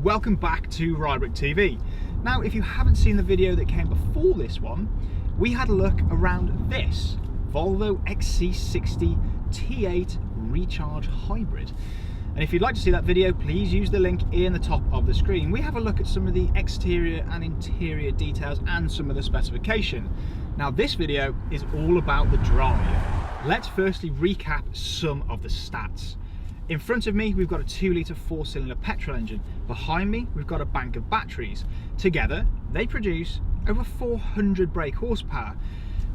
welcome back to Rybrook TV. Now, if you haven't seen the video that came before this one, we had a look around this Volvo XC60 T8 Recharge Hybrid. And if you'd like to see that video, please use the link in the top of the screen. We have a look at some of the exterior and interior details and some of the specification. Now, this video is all about the drive. Let's firstly recap some of the stats. In front of me, we've got a 2-litre 4-cylinder petrol engine. Behind me, we've got a bank of batteries. Together, they produce over 400 brake horsepower,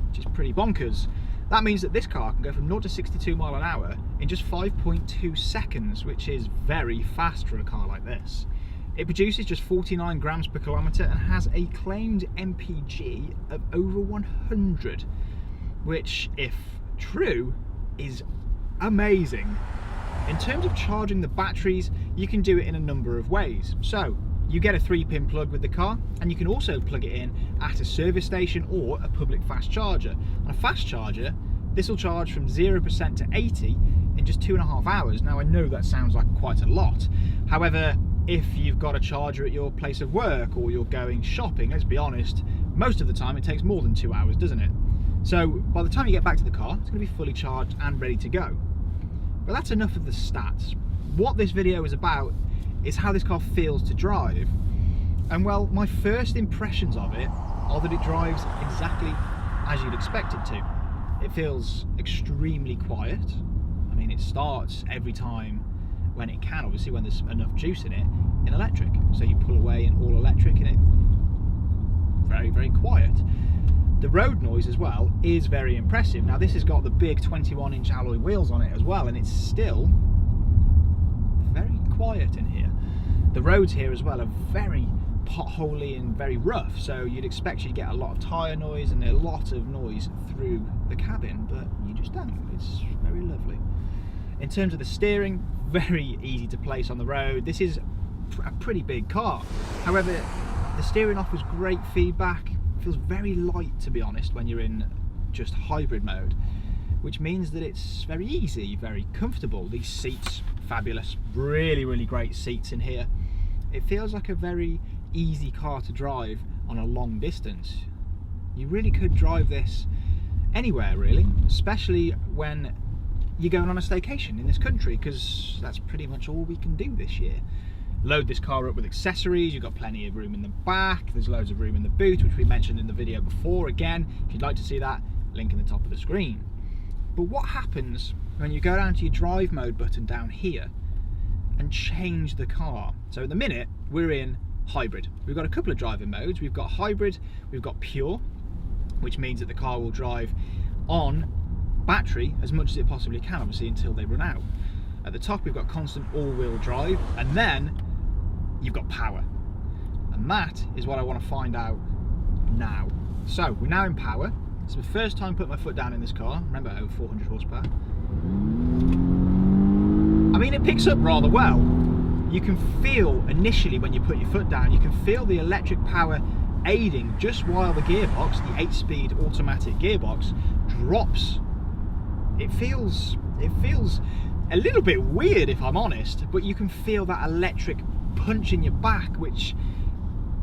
which is pretty bonkers. That means that this car can go from 0 to 62 miles an hour in just 5.2 seconds, which is very fast for a car like this. It produces just 49 grams per kilometre and has a claimed MPG of over 100, which, if true, is amazing. In terms of charging the batteries, you can do it in a number of ways. So, you get a 3-pin plug with the car, and you can also plug it in at a service station or a public fast charger. On a fast charger, this will charge from 0% to 80 in just 2.5 hours. Now, I know that sounds like quite a lot. However, if you've got a charger at your place of work or you're going shopping, let's be honest, most of the time it takes more than 2 hours, doesn't it? So, by the time you get back to the car, it's going to be fully charged and ready to go. But that's enough of the stats. What this video is about is how this car feels to drive. And well, my first impressions of it are that it drives exactly as you'd expect it to. It feels extremely quiet. I mean, it starts every time when it can, obviously when there's enough juice in it, in electric. So you pull away in all electric and it's very, very quiet. The road noise as well is very impressive. Now, this has got the big 21-inch alloy wheels on it as well, and it's still very quiet in here. The roads here as well are very potholy and very rough, so you'd expect you to get a lot of tyre noise and a lot of noise through the cabin, but you just don't. It's very lovely. In terms of the steering, very easy to place on the road. This is a pretty big car. However, the steering offers great feedback. Feels very light, to be honest, when you're in just hybrid mode, which means that it's very easy, very comfortable. These seats, fabulous, really, really great seats in here. It feels like a very easy car to drive on a long distance. You really could drive this anywhere, really, especially when you're going on a staycation in this country, because that's pretty much all we can do this year. Load this car up with accessories, you've got plenty of room in the back, there's loads of room in the boot, which we mentioned in the video before. Again, if you'd like to see that, link in the top of the screen. But what happens when you go down to your drive mode button down here and change the car? So at the minute, we're in hybrid. We've got a couple of driving modes. We've got hybrid, we've got pure, which means that the car will drive on battery as much as it possibly can, obviously, until they run out. At the top, we've got constant all-wheel drive, and then you've got power, and that is what I want to find out now. So we're now in power. It's the first time putting my foot down in this car. Remember, over 400 horsepower. I mean, it picks up rather well. You can feel initially when you put your foot down, you can feel the electric power aiding just while the gearbox, the 8-speed automatic gearbox, drops. It feels a little bit weird, if I'm honest, but you can feel that electric punch in your back, which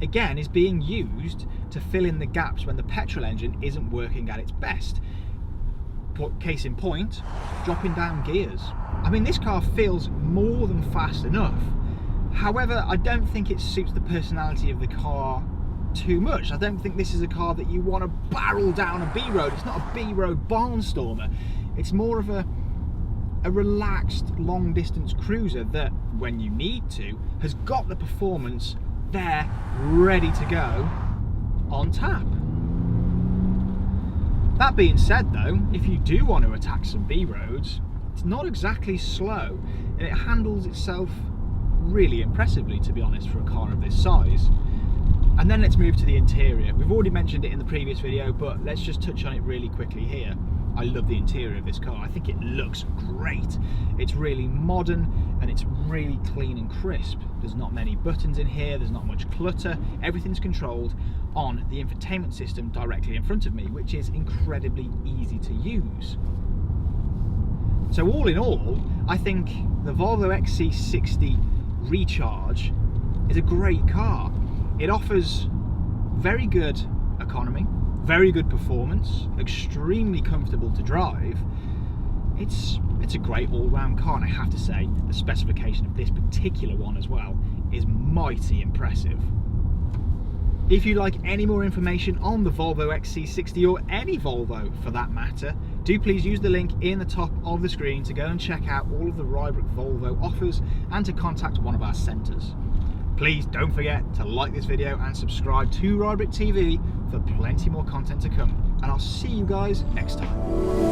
again is being used to fill in the gaps when the petrol engine isn't working at its best. Case in point, dropping down gears. I mean, this car feels more than fast enough. However, I don't think it suits the personality of the car too much. I don't think this is a car that you want to barrel down a B road. It's not a B road barnstormer. It's more of a relaxed long distance cruiser that, when you need to, has got the performance there ready to go on tap. That being said though, if you do want to attack some B roads, it's not exactly slow, and it handles itself really impressively, to be honest, for a car of this size. And then let's move to the interior. We've already mentioned it in the previous video, but let's just touch on it really quickly here. I love the interior of this car. I think it looks great. It's really modern and it's really clean and crisp. There's not many buttons in here, there's not much clutter. Everything's controlled on the infotainment system directly in front of me, which is incredibly easy to use. So all in all, I think the Volvo XC60 Recharge is a great car. It offers very good economy, very good performance, extremely comfortable to drive. It's a great all-round car, and I have to say the specification of this particular one as well is mighty impressive. If you'd like any more information on the Volvo XC60 or any Volvo for that matter, do please use the link in the top of the screen to go and check out all of the Rybrook Volvo offers and to contact one of our centres. Please don't forget to like this video and subscribe to Rybrook TV for plenty more content to come, and I'll see you guys next time.